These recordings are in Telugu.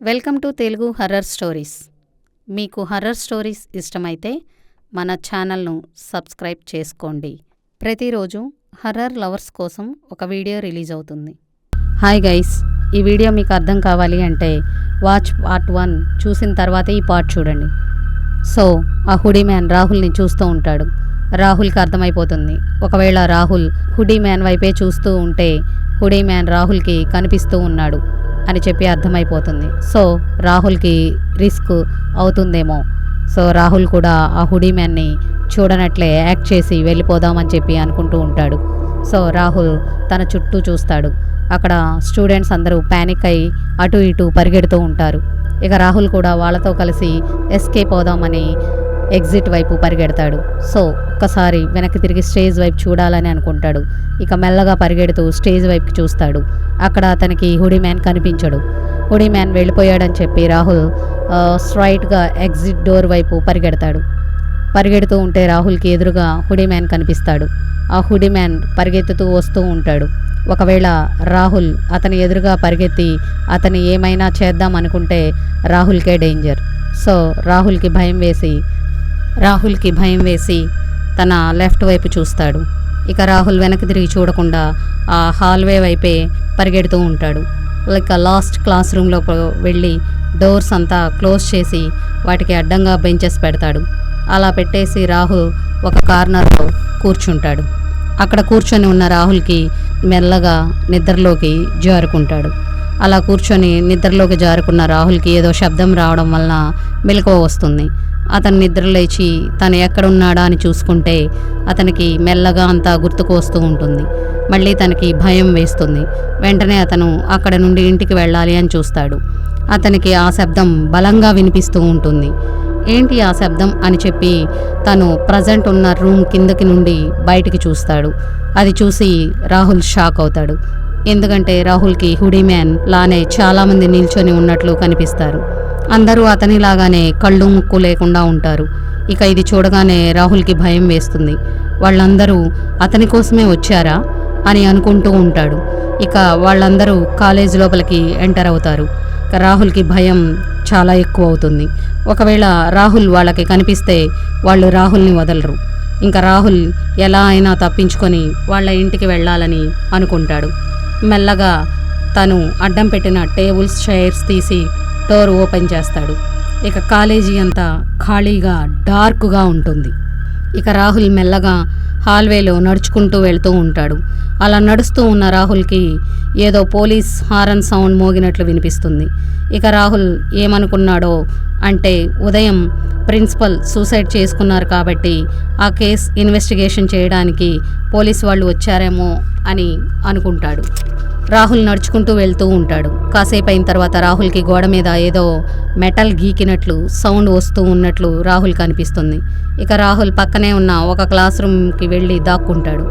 Welcome to Telugu horror stories. మీకు హర్రర్ స్టోరీస్ ఇష్టమైతే మన ఛానల్ను సబ్స్క్రైబ్ చేసుకోండి. ప్రతిరోజు హర్రర్ లవర్స్ కోసం ఒక వీడియో రిలీజ్ అవుతుంది. హాయ్ గైస్, ఈ వీడియో మీకు అర్థం కావాలి అంటే వాచ్ పార్ట్ 1 చూసిన తర్వాతే ఈ పార్ట్ చూడండి. సో ఆ హుడీ మ్యాన్ రాహుల్ని చూస్తూ ఉంటాడు. రాహుల్కి అర్థమైపోతుంది, ఒకవేళ రాహుల్ హుడీ మ్యాన్ వైపే చూస్తూ ఉంటే హుడీ మ్యాన్ రాహుల్కి కనిపిస్తూ ఉన్నాడు అని చెప్పి అర్థమైపోతుంది. సో రాహుల్కి రిస్క్ అవుతుందేమో. సో రాహుల్ కూడా ఆ హుడీ మ్యాన్ని చూడనట్లే యాక్ట్ చేసి వెళ్ళిపోదామని చెప్పి అనుకుంటూ ఉంటాడు. సో రాహుల్ తన చుట్టూ చూస్తాడు. అక్కడ స్టూడెంట్స్ అందరూ ప్యానిక్ అయి అటు ఇటు పరిగెడుతూ ఉంటారు. ఇక రాహుల్ కూడా వాళ్ళతో కలిసి ఎస్కేప్ అవుదామని ఎగ్జిట్ వైపు పరిగెడతాడు. సో ఒక్కసారి వెనక్కి తిరిగి స్టేజ్ వైపు చూడాలని అనుకుంటాడు. ఇక మెల్లగా పరిగెడుతూ స్టేజ్ వైపుకి చూస్తాడు. అక్కడ అతనికి హుడీ మ్యాన్ కనిపించడు. హుడీ మ్యాన్ వెళ్ళిపోయాడని చెప్పి రాహుల్ స్ట్రైట్గా ఎగ్జిట్ డోర్ వైపు పరిగెడతాడు. పరిగెడుతూ ఉంటే రాహుల్కి ఎదురుగా హుడీ మ్యాన్ కనిపిస్తాడు. ఆ హుడీ మ్యాన్ పరిగెత్తుతూ వస్తూ ఉంటాడు. ఒకవేళ రాహుల్ అతని ఎదురుగా పరిగెత్తి అతని ఏమైనా చేద్దాం అనుకుంటే రాహుల్కే డేంజర్. సో రాహుల్కి భయం వేసి తన లెఫ్ట్ వైపు చూస్తాడు. ఇక రాహుల్ వెనక్కి తిరిగి చూడకుండా ఆ హాల్వే వైపే పరిగెడుతూ ఉంటాడు. లైక్ లాస్ట్ క్లాస్ రూమ్లో వెళ్ళి డోర్స్ అంతా క్లోజ్ చేసి వాటికి అడ్డంగా బెంచెస్ పెడతాడు. అలా పెట్టేసి రాహుల్ ఒక కార్నర్లో కూర్చుంటాడు. అక్కడ కూర్చొని ఉన్న రాహుల్కి మెల్లగా నిద్రలోకి జారుకుంటాడు. అలా కూర్చొని నిద్రలోకి జారుకున్న రాహుల్కి ఏదో శబ్దం రావడం వలన మెలకువ వస్తుంది. అతను నిద్రలేచి తను ఎక్కడున్నాడా అని చూసుకుంటే అతనికి మెల్లగా అంతా గుర్తుకు వస్తూ ఉంటుంది. మళ్ళీ తనకి భయం వేస్తుంది. వెంటనే అతను అక్కడ నుండి ఇంటికి వెళ్ళాలి అని చూస్తాడు. అతనికి ఆ శబ్దం బలంగా వినిపిస్తూ ఉంటుంది. ఏంటి ఆ శబ్దం అని చెప్పి తను ప్రజెంట్ ఉన్న రూమ్ కిందకి నుండి బయటికి చూస్తాడు. అది చూసి రాహుల్ షాక్ అవుతాడు. ఎందుకంటే రాహుల్కి హుడీ మ్యాన్ లానే చాలామంది నిల్చొని ఉన్నట్లు కనిపిస్తారు. అందరూ అతనిలాగానే కళ్ళు ముక్కు లేకుండా ఉంటారు. ఇక ఇది చూడగానే రాహుల్కి భయం వేస్తుంది. వాళ్ళందరూ అతని కోసమే వచ్చారా అని అనుకుంటూ ఉంటాడు. ఇక వాళ్ళందరూ కాలేజ్ లోపలికి ఎంటర్ అవుతారు. రాహుల్కి భయం చాలా ఎక్కువ అవుతుంది. ఒకవేళ రాహుల్ వాళ్ళకి కనిపిస్తే వాళ్ళు రాహుల్ని వదలరు. ఇంకా రాహుల్ ఎలా అయినా తప్పించుకొని వాళ్ళ ఇంటికి వెళ్ళాలని అనుకుంటాడు. మెల్లగా తను అడ్డం పెట్టిన టేబుల్స్ చైర్స్ తీసి డోర్ ఓపెన్ చేస్తాడు. ఇక కాలేజీ అంతా ఖాళీగా డార్క్గా ఉంటుంది. ఇక రాహుల్ మెల్లగా హాల్వేలో నడుచుకుంటూ వెళ్తూ ఉంటాడు. అలా నడుస్తూ ఉన్న రాహుల్కి ఏదో పోలీస్ హారన్ సౌండ్ మోగినట్లు వినిపిస్తుంది. ఇక రాహుల్ ఏమనుకున్నాడో అంటే ఉదయం ప్రిన్సిపల్ సూసైడ్ చేసుకున్నారు కాబట్టి ఆ కేస్ ఇన్వెస్టిగేషన్ చేయడానికి పోలీస్ వాళ్ళు వచ్చారేమో అని అనుకుంటాడు. రాహుల్ నడుచుకుంటూ వెళ్తూ ఉంటాడు. కాసేపు అయిన తర్వాత రాహుల్కి గోడ మీద ఏదో మెటల్ గీకినట్లు సౌండ్ వస్తూ ఉన్నట్లు రాహుల్ కనిపిస్తుంది. ఇక రాహుల్ పక్కనే ఉన్న ఒక క్లాస్ రూమ్కి వెళ్ళి దాక్కుంటాడు.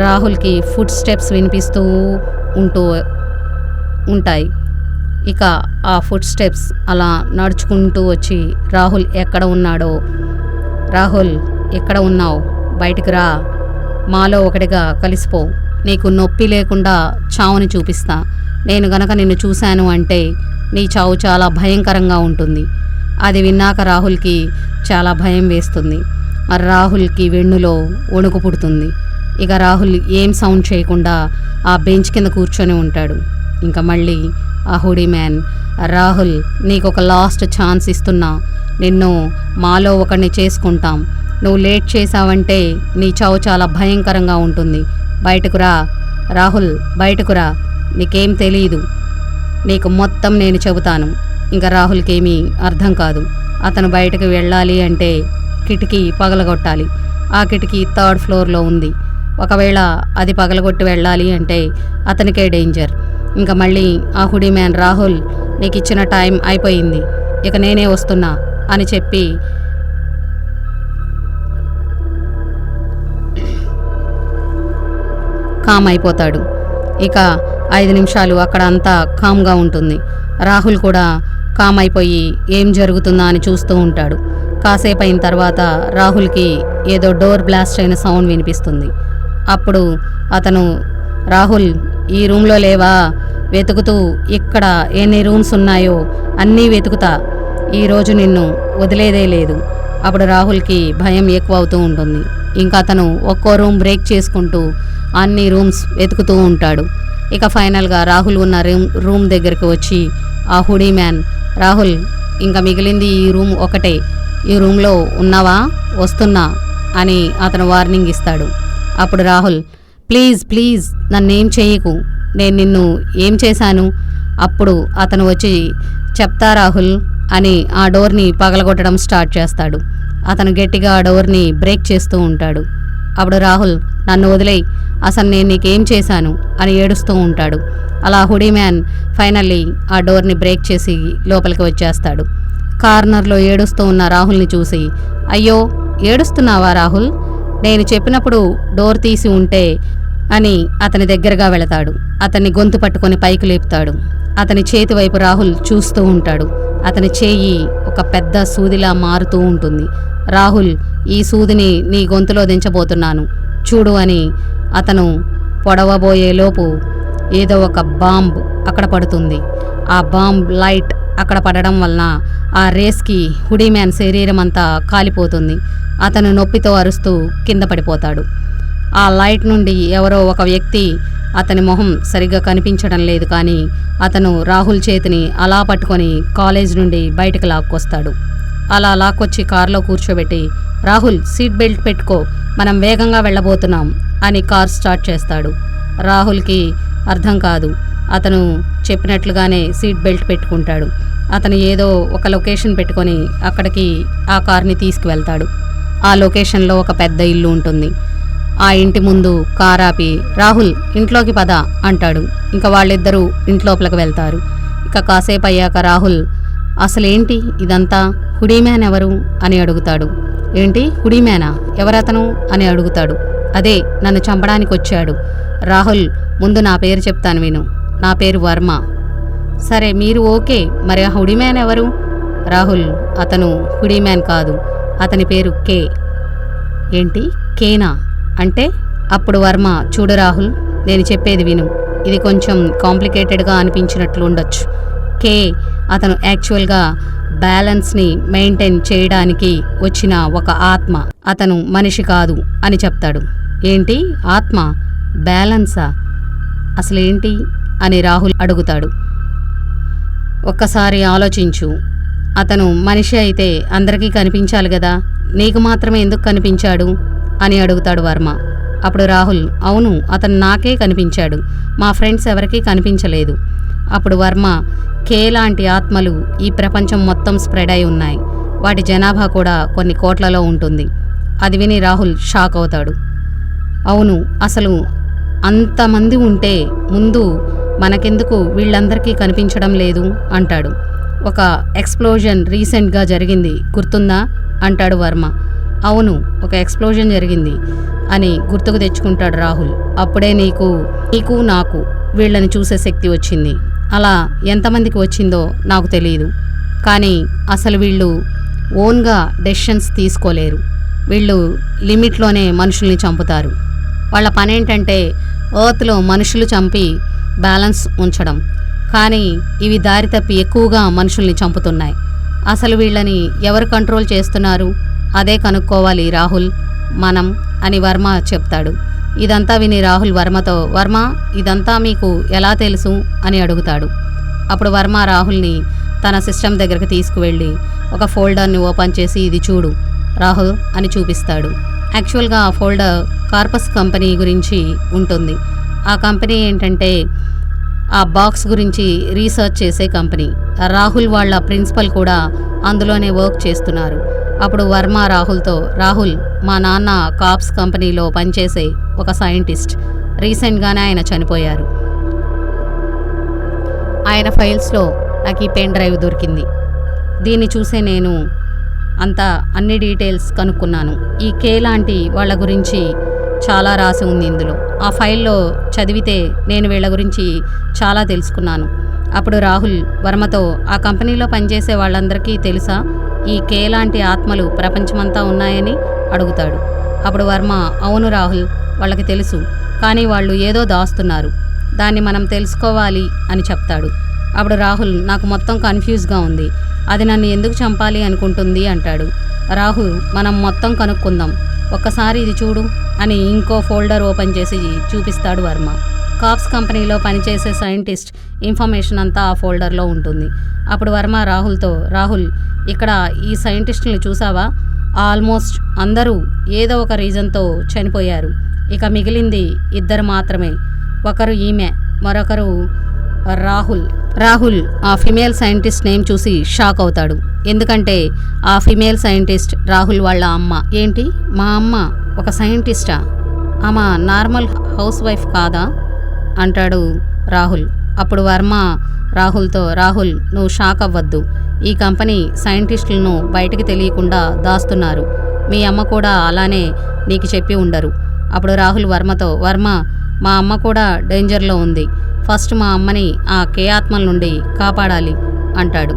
రాహుల్కి ఫుట్ స్టెప్స్ వినిపిస్తూ ఉంటాయి. ఇక ఆ ఫుట్ స్టెప్స్ అలా నడుచుకుంటూ వచ్చి రాహుల్ ఎక్కడ ఉన్నాడో, రాహుల్ ఎక్కడ ఉన్నావు, బయటికి రా, మాలో ఒకటిగా కలిసిపో, నీకు నొప్పి లేకుండా చావుని చూపిస్తా, నేను గనక నిన్ను చూశాను అంటే నీ చావు చాలా భయంకరంగా ఉంటుంది. అది విన్నాక రాహుల్కి చాలా భయం వేస్తుంది. రాహుల్కి వెన్నులో వణుకు పుడుతుంది. ఇక రాహుల్ ఏం సౌండ్ చేయకుండా ఆ బెంచ్ కింద కూర్చొని ఉంటాడు. ఇంకా మళ్ళీ ఆ హుడీ మ్యాన్, రాహుల్ నీకు ఒక లాస్ట్ ఛాన్స్ ఇస్తున్నా, నిన్ను మాలో ఒకరిని చేసుకుంటాం, నువ్వు లేట్ చేసావంటే నీ చావు చాలా భయంకరంగా ఉంటుంది, బయటకు రా రాహుల్, బయటకు రా, నీకేం తెలీదు, నీకు మొత్తం నేను చెబుతాను. ఇంకా రాహుల్కి ఏమీ అర్థం కాదు. అతను బయటకు వెళ్ళాలి అంటే కిటికీ పగలగొట్టాలి. ఆ కిటికీ 3rd ఫ్లోర్లో ఉంది. ఒకవేళ అది పగలగొట్టి వెళ్ళాలి అంటే అతనికే డేంజర్. ఇంకా మళ్ళీ ఆ హుడీ మ్యాన్, రాహుల్ నీకు ఇచ్చిన టైం అయిపోయింది, ఇక నేనే వస్తున్నా అని చెప్పి కామ్ అయిపోతాడు. ఇక 5 నిమిషాలు అక్కడ అంతా కామ్గా ఉంటుంది. రాహుల్ కూడా కామ్ అయిపోయి ఏం జరుగుతుందా అని చూస్తూ ఉంటాడు. కాసేపు అయిన తర్వాత రాహుల్కి ఏదో డోర్ బ్లాస్ట్ అయిన సౌండ్ వినిపిస్తుంది. అప్పుడు అతను, రాహుల్ ఈ రూమ్లో లేవా, వెతుకుతూ ఇక్కడ ఎన్ని రూమ్స్ ఉన్నాయో అన్నీ వెతుకుతా, ఈరోజు నిన్ను వదిలేదే లేదు. అప్పుడు రాహుల్కి భయం ఎక్కువ అవుతూ ఉంటుంది. ఇంకా అతను ఒక్కో రూమ్ బ్రేక్ చేసుకుంటూ అన్ని రూమ్స్ వెతుకుతూ ఉంటాడు. ఇక ఫైనల్గా రాహుల్ ఉన్న రూమ్ దగ్గరికి వచ్చి ఆ హుడీ మ్యాన్, రాహుల్ ఇంకా మిగిలింది ఈ రూమ్ ఒకటే, ఈ రూమ్లో ఉన్నావా, వస్తున్నా అని అతను వార్నింగ్ ఇస్తాడు. అప్పుడు రాహుల్, ప్లీజ్ ప్లీజ్ నన్నేం చేయకు, నేను నిన్ను ఏం చేశాను? అప్పుడు అతను వచ్చి, చెప్తా రాహుల్ అని ఆ డోర్ని పగలగొట్టడం స్టార్ట్ చేస్తాడు. అతను గట్టిగా ఆ డోర్ని బ్రేక్ చేస్తూ ఉంటాడు. అప్పుడు రాహుల్, నన్ను వదిలేయ్, అసలు నేను నీకేం చేశాను అని ఏడుస్తూ ఉంటాడు. అలా హుడీ మ్యాన్ ఫైనల్లీ ఆ డోర్ని బ్రేక్ చేసి లోపలికి వచ్చేస్తాడు. కార్నర్లో ఏడుస్తూ ఉన్న రాహుల్ని చూసి, అయ్యో ఏడుస్తున్నావా రాహుల్, నేను చెప్పినప్పుడు డోర్ తీసి ఉంటే అని అతని దగ్గరగా వెళతాడు. అతన్ని గొంతు పట్టుకొని పైకి లేపుతాడు. అతని చేతి వైపు రాహుల్ చూస్తూ ఉంటాడు. అతని చేయి ఒక పెద్ద సూదిలా మారుతూ ఉంటుంది. రాహుల్, ఈ సూదిని నీ గొంతులో దించబోతున్నాను చూడు అని అతను పొడవబోయేలోపు ఏదో ఒక బాంబ్ అక్కడ పడుతుంది. ఆ బాంబ్ లైట్ అక్కడ పడడం వలన ఆ రేస్కి హుడీ మ్యాన్ శరీరం అంతా కాలిపోతుంది. అతను నొప్పితో అరుస్తూ కింద పడిపోతాడు. ఆ లైట్ నుండి ఎవరో ఒక వ్యక్తి, అతని మొహం సరిగ్గా కనిపించడం లేదు కానీ అతను రాహుల్ చేతిని అలా పట్టుకొని కాలేజ్ నుండి బయటకు లాక్కొస్తాడు. అలా లాక్కొచ్చి కారులో కూర్చోబెట్టి, రాహుల్ సీట్ బెల్ట్ పెట్టుకో, మనం వేగంగా వెళ్ళబోతున్నాం అని కార్ స్టార్ట్ చేస్తాడు. రాహుల్కి అర్థం కాదు. అతను చెప్పినట్లుగానే సీట్ బెల్ట్ పెట్టుకుంటాడు. అతను ఏదో ఒక లొకేషన్ పెట్టుకొని అక్కడికి ఆ కార్ని తీసుకువెళ్తాడు. ఆ లొకేషన్లో ఒక పెద్ద ఇల్లు ఉంటుంది. ఆ ఇంటి ముందు కార్ ఆపి, రాహుల్ ఇంట్లోకి పద అంటాడు. ఇంకా వాళ్ళిద్దరూ ఇంట్లోపలికి వెళ్తారు. ఇక కాసేపు అయ్యాక రాహుల్, అసలేంటి ఇదంతా, హుడీ మ్యాన్ ఎవరు అని అడుగుతాడు. ఏంటి హుడీ మ్యానా, ఎవరతను అని అడుగుతాడు. అదే నన్ను చంపడానికి వచ్చాడు. రాహుల్, ముందు నా పేరు చెప్తాను విను, నా పేరు వర్మ. సరే మీరు ఓకే, మరి ఆ హుడీ మ్యాన్ ఎవరు? రాహుల్, అతను హుడీ మ్యాన్ కాదు, అతని పేరు కే. ఏంటి కేనా అంటే? అప్పుడు వర్మ, చూడు రాహుల్, నేను చెప్పేది విను, ఇది కొంచెం కాంప్లికేటెడ్గా అనిపించినట్లు ఉండొచ్చు. కే అతను యాక్చువల్గా బ్యాలెన్స్ని మెయింటైన్ చేయడానికి వచ్చిన ఒక ఆత్మ, అతను మనిషి కాదు అని చెప్తాడు. ఏంటి ఆత్మ, బ్యాలెన్సా, అసలేంటి అని రాహుల్ అడుగుతాడు. ఒక్కసారి ఆలోచించు, అతను మనిషి అయితే అందరికీ కనిపించాలి కదా, నీకు మాత్రమే ఎందుకు కనిపించాడు అని అడుగుతాడు వర్మ. అప్పుడు రాహుల్, అవును అతను నాకే కనిపించాడు, మా ఫ్రెండ్స్ ఎవరికీ కనిపించలేదు. అప్పుడు వర్మ, కే లాంటి ఆత్మలు ఈ ప్రపంచం మొత్తం స్ప్రెడ్ అయి ఉన్నాయి, వాటి జనాభా కూడా కొన్ని కోట్లలో ఉంటుంది. అది విని రాహుల్ షాక్ అవుతాడు. అవును, అసలు అంతమంది ఉంటే ముందు మనకెందుకు వీళ్ళందరికీ కనిపించడం లేదు అంటాడు. ఒక ఎక్స్ప్లోజన్ రీసెంట్గా జరిగింది గుర్తుందా అంటాడు వర్మ. అవును, ఒక ఎక్స్ప్లోజన్ జరిగింది అని గుర్తుకు తెచ్చుకుంటాడు రాహుల్. అప్పుడే నీకు నాకు వీళ్ళని చూసే శక్తి వచ్చింది. అలా ఎంతమందికి వచ్చిందో నాకు తెలియదు, కానీ అసలు వీళ్ళు ఓన్గా డెసిషన్స్ తీసుకోలేరు. వీళ్ళు లిమిట్లోనే మనుషుల్ని చంపుతారు. వాళ్ళ పనేంటంటే ఎర్త్లో మనుషులు చంపి బ్యాలెన్స్ ఉంచడం, కానీ ఇవి దారి తప్పి ఎక్కువగా మనుషుల్ని చంపుతున్నాయి. అసలు వీళ్ళని ఎవరు కంట్రోల్ చేస్తున్నారు, అదే కనుక్కోవాలి రాహుల్ మనం అని వర్మ చెప్తాడు. ఇదంతా విని రాహుల్ వర్మతో, వర్మ ఇదంతా మీకు ఎలా తెలుసు అని అడుగుతాడు. అప్పుడు వర్మ రాహుల్ని తన సిస్టమ్ దగ్గరికి తీసుకువెళ్ళి ఒక ఫోల్డర్ని ఓపెన్ చేసి, ఇది చూడు రాహుల్ అని చూపిస్తాడు. యాక్చువల్గా ఆ ఫోల్డర్ కార్పస్ కంపెనీ గురించి ఉంటుంది. ఆ కంపెనీ ఏంటంటే ఆ బాక్స్ గురించి రీసెర్చ్ చేసే కంపెనీ. రాహుల్ వాళ్ళ ప్రిన్సిపల్ కూడా అందులోనే వర్క్ చేస్తున్నారు. అప్పుడు వర్మ రాహుల్తో, రాహుల్ మా నాన్న కాప్స్ కంపెనీలో పనిచేసే ఒక సైంటిస్ట్, రీసెంట్గానే ఆయన చనిపోయారు. ఆయన ఫైల్స్లో నాకు ఈ పెన్ డ్రైవ్ దొరికింది. దీన్ని చూసే నేను అన్ని డీటెయిల్స్ కనుక్కున్నాను. ఈ కే లాంటి వాళ్ళ గురించి చాలా రాసి ఉంది ఇందులో. ఆ ఫైల్లో చదివితే నేను వీళ్ళ గురించి చాలా తెలుసుకున్నాను. అప్పుడు రాహుల్ వర్మతో, ఆ కంపెనీలో పనిచేసే వాళ్ళందరికీ తెలుసా ఈ కే లాంటి ఆత్మలు ప్రపంచమంతా ఉన్నాయని అడుగుతాడు. అప్పుడు వర్మ, అవును రాహుల్ వాళ్ళకి తెలుసు, కానీ వాళ్ళు ఏదో దాస్తున్నారు. దాన్ని మనం తెలుసుకోవాలి అని చెప్తాడు. అప్పుడు రాహుల్, నాకు మొత్తం కన్ఫ్యూజ్గా ఉంది, అది నన్ను ఎందుకు చంపాలి అనుకుంటుంది అంటాడు. రాహుల్, మనం మొత్తం కనుక్కుందాం, ఒక్కసారి ఇది చూడు అని ఇంకో ఫోల్డర్ ఓపెన్ చేసి చూపిస్తాడు వర్మ. కాప్స్ కంపెనీలో పనిచేసే సైంటిస్ట్ ఇన్ఫర్మేషన్ అంతా ఆ ఫోల్డర్లో ఉంటుంది. అప్పుడు వర్మ రాహుల్తో, రాహుల్, ఇక్కడ ఈ సైంటిస్టులను చూసావా, ఆల్మోస్ట్ అందరూ ఏదో ఒక రీజన్తో చనిపోయారు. ఇక మిగిలింది 2 మాత్రమే. ఒకరు ఈమె, మరొకరు రాహుల్ ఆ ఫిమేల్ సైంటిస్ట్ నేమ్ చూసి షాక్ అవుతాడు. ఎందుకంటే ఆ ఫిమేల్ సైంటిస్ట్ రాహుల్ వాళ్ళ అమ్మ. ఏంటి, మా అమ్మ ఒక సైంటిస్టా? ఆమె నార్మల్ హౌస్ వైఫ్ కాదా అంటాడు రాహుల్. అప్పుడు వర్మ రాహుల్తో, రాహుల్, నువ్వు షాక్ అవ్వద్దు, ఈ కంపెనీ సైంటిస్టులను బయటికి తెలియకుండా దాస్తున్నారు. మీ అమ్మ కూడా అలానే నీకు చెప్పి ఉండరు. అప్పుడు రాహుల్ వర్మతో, వర్మ, మా అమ్మ కూడా డేంజర్లో ఉంది, ఫస్ట్ మా అమ్మని ఆ కేఆత్మల నుండి కాపాడాలి అంటాడు.